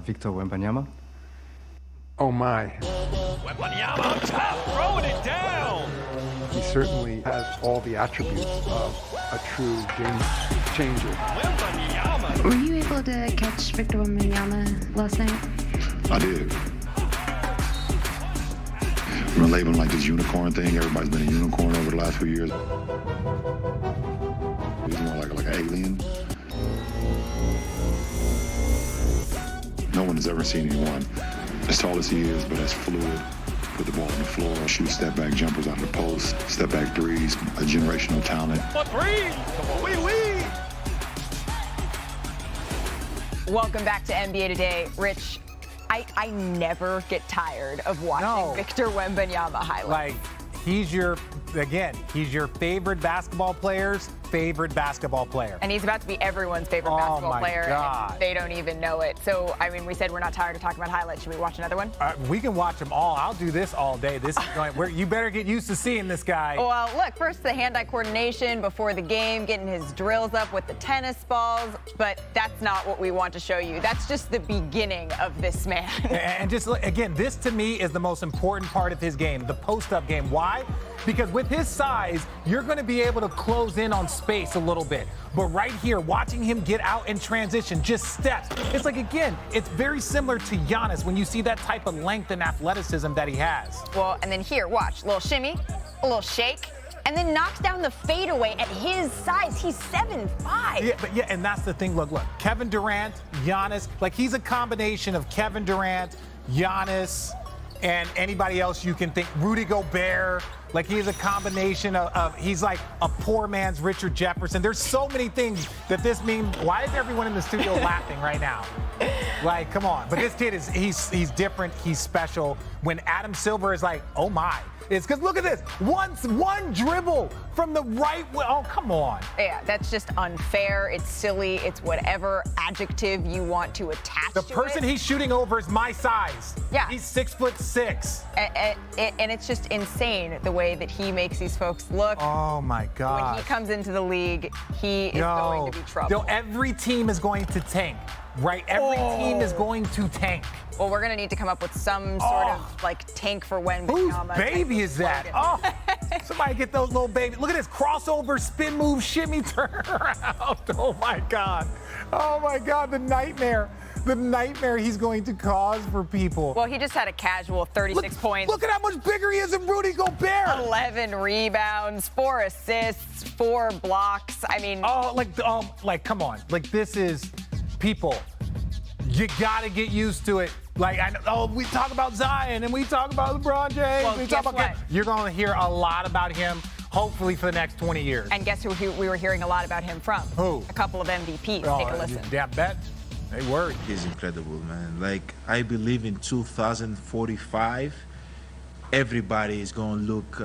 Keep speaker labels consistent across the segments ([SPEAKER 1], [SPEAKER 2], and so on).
[SPEAKER 1] Victor Wembanyama.
[SPEAKER 2] Oh my.
[SPEAKER 3] Wembanyama on top, throwing it down.
[SPEAKER 2] He certainly has all the attributes of a true game changer.
[SPEAKER 3] Wembanyama.
[SPEAKER 4] Were you able to catch Victor Wembanyama last night?
[SPEAKER 5] I did. We're gonna label him like this unicorn thing. Everybody's been a unicorn over the last few years. He's more like an alien. No one has ever seen anyone as tall as he is, but as fluid. Put the ball on the floor, shoot step-back jumpers out of the post, step-back threes, a generational talent.
[SPEAKER 3] For three. Come on, wee.
[SPEAKER 6] Welcome back to NBA Today. Rich, I never get tired of watching Victor Wembanyama highlights.
[SPEAKER 7] Like, he's your favorite basketball player's favorite basketball player.
[SPEAKER 6] And he's about to be everyone's favorite basketball player.
[SPEAKER 7] God.
[SPEAKER 6] And they don't even know it. So, I mean, we said we're not tired of talking about highlights. Should we watch another one?
[SPEAKER 7] We can watch them all. I'll do this all day. This is going. You better get used to seeing this guy.
[SPEAKER 6] Well, look, first the hand-eye coordination before the game, getting his drills up with the tennis balls. But that's not what we want to show you. That's just the beginning of this man.
[SPEAKER 7] And just look, again, this to me is the most important part of his game, the post-up game. Why? Because with his size, you're going to be able to close in on space a little bit. But right here, watching him get out and transition, just steps. It's like, again, it's very similar to Giannis when you see that type of length and athleticism that he has.
[SPEAKER 6] Well, and then here, watch, a little shimmy, a little shake, and then knocks down the fadeaway at his size. He's 7'5".
[SPEAKER 7] Yeah, and that's the thing. Look, Kevin Durant, Giannis, like he's a combination of Kevin Durant, Giannis, and anybody else you can think. Rudy Gobert. Like, he's a combination of he's like a poor man's Richard Jefferson. There's so many things that this means. Why is everyone in the studio laughing right now? Like, come on. But this kid he's different. He's special. When Adam Silver is like, oh my. It's because look at this. One dribble from the right way. Oh, come on.
[SPEAKER 6] Yeah, that's just unfair. It's silly. It's whatever adjective you want to attach to it.
[SPEAKER 7] The person he's shooting over is my size.
[SPEAKER 6] Yeah.
[SPEAKER 7] He's 6'6".
[SPEAKER 6] And it's just insane the way that he makes these folks look.
[SPEAKER 7] Oh, my God.
[SPEAKER 6] When he comes into the league, he is going to be trouble.
[SPEAKER 7] Every team is going to tank, right? Every team is going to tank.
[SPEAKER 6] Well, we're going to need to come up with some sort of, like, tank for Wembanyama.
[SPEAKER 7] Whose baby is that? Oh, somebody get those little babies. Look at this crossover, spin move, shimmy, turn around. Oh, my God. Oh, my God, the nightmare. The nightmare he's going to cause for people.
[SPEAKER 6] Well, he just had a casual 36 points.
[SPEAKER 7] Look at how much bigger he is than Rudy Gobert.
[SPEAKER 6] 11 rebounds, 4 assists, 4 blocks. I mean.
[SPEAKER 7] Like, come on. Like, this is people. You got to get used to it. Like, we talk about Zion and we talk about LeBron James.
[SPEAKER 6] Well,
[SPEAKER 7] we talk about You're going to hear a lot about him, hopefully for the next 20 years.
[SPEAKER 6] And guess who we were hearing a lot about him from?
[SPEAKER 7] Who?
[SPEAKER 6] A couple of MVPs. Take a listen.
[SPEAKER 7] Damn bet. They worried.
[SPEAKER 8] He's incredible, man. Like, I believe in 2045, everybody is going to look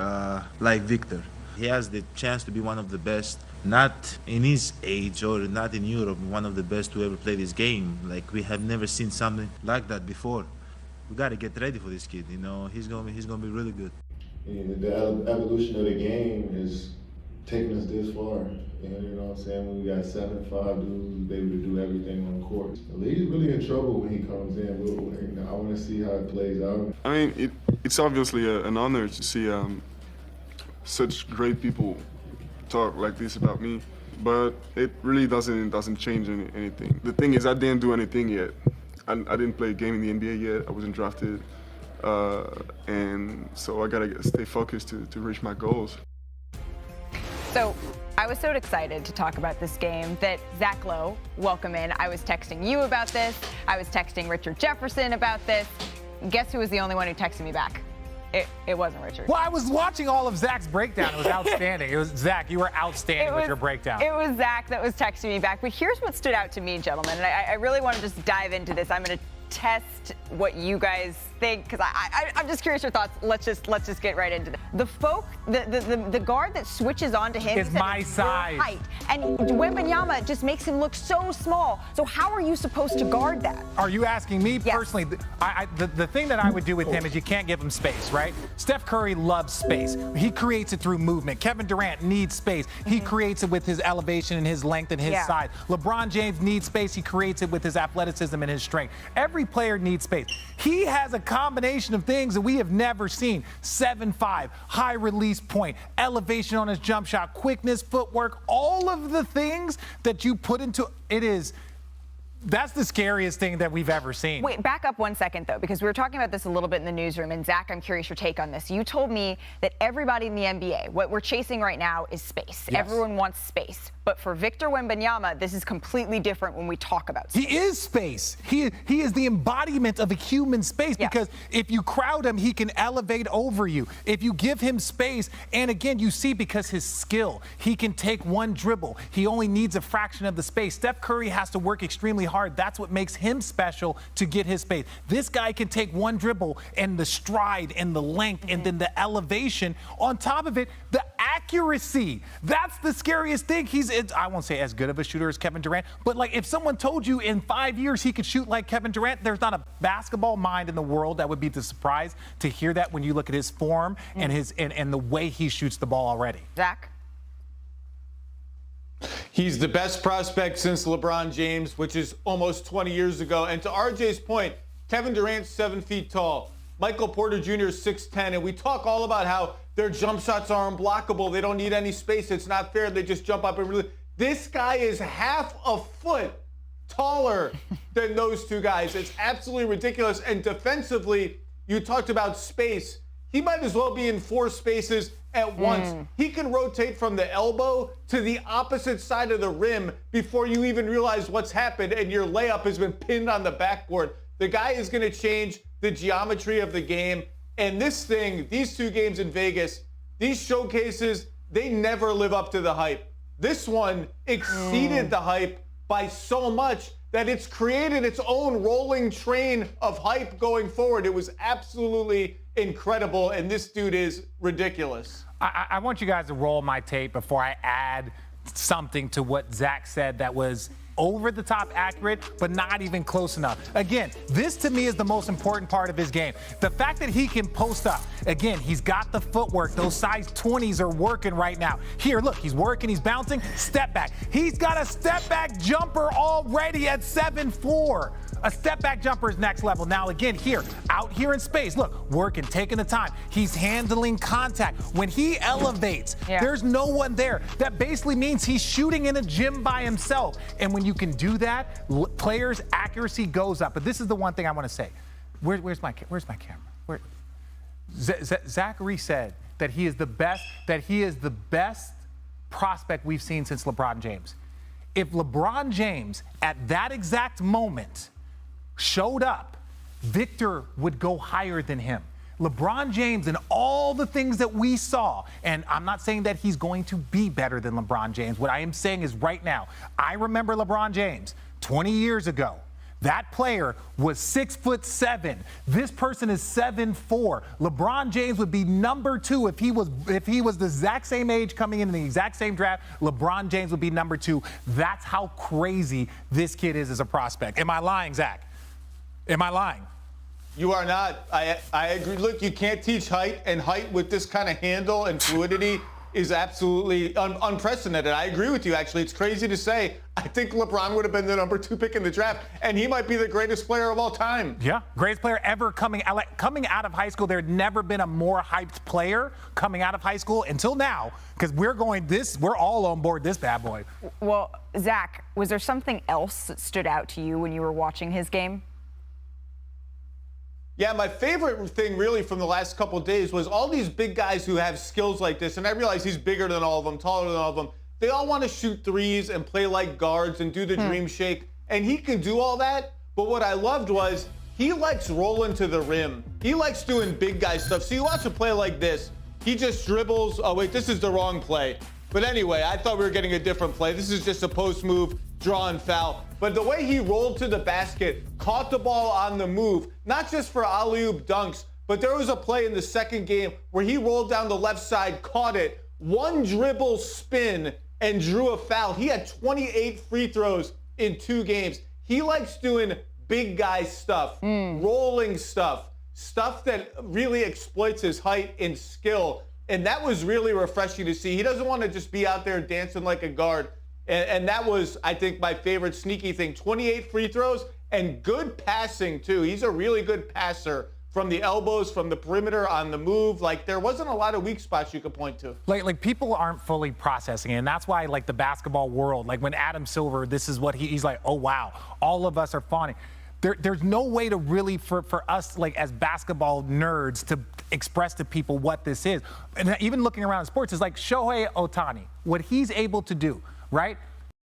[SPEAKER 8] like Victor. He has the chance to be one of the best, not in his age or not in Europe, one of the best to ever play this game. Like, we have never seen something like that before. We got to get ready for this kid, you know. He's going to be really good.
[SPEAKER 9] And the evolution of the game is taking us this far. You know what I'm saying? When we got 7'5" dudes able to do everything on the court. The league's really in trouble when he comes in. I want to see how it plays out.
[SPEAKER 10] I mean, it's obviously an honor to see such great people talk like this about me, but it really doesn't change anything. The thing is, I didn't do anything yet. I didn't play a game in the NBA yet. I wasn't drafted, and so I gotta stay focused to reach my goals.
[SPEAKER 6] So I was so excited to talk about this game that Zach Lowe, welcome in. I was texting you about this. I was texting Richard Jefferson about this. Guess who was the only one who texted me back? It wasn't Richard.
[SPEAKER 7] Well, I was watching all of Zach's breakdown. It was outstanding. It was Zach. You were outstanding with your breakdown.
[SPEAKER 6] It was Zach that was texting me back. But here's what stood out to me, gentlemen. And I really want to just dive into this. I'm going to test what you guys think, because I'm just curious your thoughts. Let's just get right into it. The guard that switches onto him
[SPEAKER 7] is my size.
[SPEAKER 6] Height, and Wembanyama just makes him look so small. So how are you supposed to guard that?
[SPEAKER 7] Are you asking me
[SPEAKER 6] Yes.
[SPEAKER 7] personally? The thing that I would do with him is you can't give him space, right? Steph Curry loves space. He creates it through movement. Kevin Durant needs space. He creates it with his elevation and his length and his size. LeBron James needs space. He creates it with his athleticism and his strength. Every Every player needs space. He has a combination of things that we have never seen. 7'5", high release point, elevation on his jump shot, quickness, footwork, all of the things that you put into it. That's the scariest thing that we've ever seen.
[SPEAKER 6] Wait, back up 1 second, though, because we were talking about this a little bit in the newsroom. And, Zach, I'm curious your take on this. You told me that everybody in the NBA, what we're chasing right now is space.
[SPEAKER 7] Yes.
[SPEAKER 6] Everyone wants space. But for Victor Wembanyama, this is completely different when we talk about space.
[SPEAKER 7] He is space. He is the embodiment of a human space, because if you crowd him, he can elevate over you. If you give him space, and again, you see, because his skill, he can take one dribble. He only needs a fraction of the space. Steph Curry has to work extremely hard. That's what makes him special to get his space. This guy can take one dribble, and the stride and the length and then the elevation. On top of it, the accuracy. That's the scariest thing. I won't say as good of a shooter as Kevin Durant, but like if someone told you in 5 years he could shoot like Kevin Durant, there's not a basketball mind in the world that would be surprised to hear that when you look at his form and the way he shoots the ball already.
[SPEAKER 6] Zach?
[SPEAKER 1] He's the best prospect since LeBron James, which is almost 20 years ago. And to RJ's point, Kevin Durant's 7 feet tall. Michael Porter Jr. is 6'10", and we talk all about how their jump shots are unblockable. They don't need any space. It's not fair. They just jump up and really. This guy is half a foot taller than those two guys. It's absolutely ridiculous. And defensively, you talked about space. He might as well be in 4 spaces at once. He can rotate from the elbow to the opposite side of the rim before you even realize what's happened, and your layup has been pinned on the backboard. The guy is going to change the geometry of the game. And this thing, these 2 games in Vegas, these showcases, they never live up to the hype. This one exceeded the hype by so much that it's created its own rolling train of hype going forward. It was absolutely incredible, and this dude is ridiculous.
[SPEAKER 7] I want you guys to roll my tape before I add something to what Zach said that was over the top accurate, but not even close enough. Again, this to me is the most important part of his game. The fact that he can post up. Again, he's got the footwork. Those size 20s are working right now. Here, look, he's working, he's bouncing, step back. He's got a step back jumper already at 7'4". A step back jumper is next level. Now, again, here, out here in space, look, working, taking the time. He's handling contact. When he elevates, there's no one there. That basically means he's shooting in a gym by himself. And when you can do that, players' accuracy goes up. But this is the one thing I want to say. Where's my camera? Zachary said that he is the best prospect we've seen since LeBron James. If LeBron James at that exact moment showed up, Victor would go higher than him. LeBron James and all the things that we saw, and I'm not saying that he's going to be better than LeBron James. What I am saying is right now, I remember LeBron James 20 years ago. That player was 6'7". This person is 7'4". LeBron James would be number 2 if he was the exact same age coming in the exact same draft. LeBron James would be number 2. That's how crazy this kid is as a prospect. Am I lying, Zach? Am I lying?
[SPEAKER 1] You are not. I agree. Look, you can't teach height, and height with this kind of handle and fluidity is absolutely unprecedented. I agree with you, actually. It's crazy to say. I think LeBron would have been the number 2 pick in the draft, and he might be the greatest player of all time. Yeah, greatest player ever coming out of high school. There had never been a more hyped player coming out of high school until now, because we're all on board this bad boy.
[SPEAKER 6] Well, Zach, was there something else that stood out to you when you were watching his game?
[SPEAKER 1] Yeah, my favorite thing really from the last couple of days was all these big guys who have skills like this, and I realize he's bigger than all of them, taller than all of them. They all want to shoot threes and play like guards and do the dream shake, and he can do all that, but what I loved was he likes rolling to the rim. He likes doing big guy stuff. So you watch a play like this, he just dribbles. Oh, wait, this is the wrong play. But anyway, I thought we were getting a different play. This is just a post move, draw and foul. But the way he rolled to the basket, caught the ball on the move, not just for alley-oop dunks, but there was a play in the second game where he rolled down the left side, caught it, one dribble spin, and drew a foul. He had 28 free throws in 2 games. He likes doing big guy stuff, rolling stuff that really exploits his height and skill. And that was really refreshing to see. He doesn't want to just be out there dancing like a guard. And that was, I think, my favorite sneaky thing. 28 free throws and good passing too. He's a really good passer from the elbows, from the perimeter, on the move. Like, there wasn't a lot of weak spots you could point to.
[SPEAKER 7] Like people aren't fully processing it, and that's why, like, the basketball world, like when Adam Silver, this is what he's like, oh wow, all of us are fawning. There's no way to really, for us, like, as basketball nerds, to express to people what this is. And even looking around sports is like Shohei Ohtani, what he's able to do, right?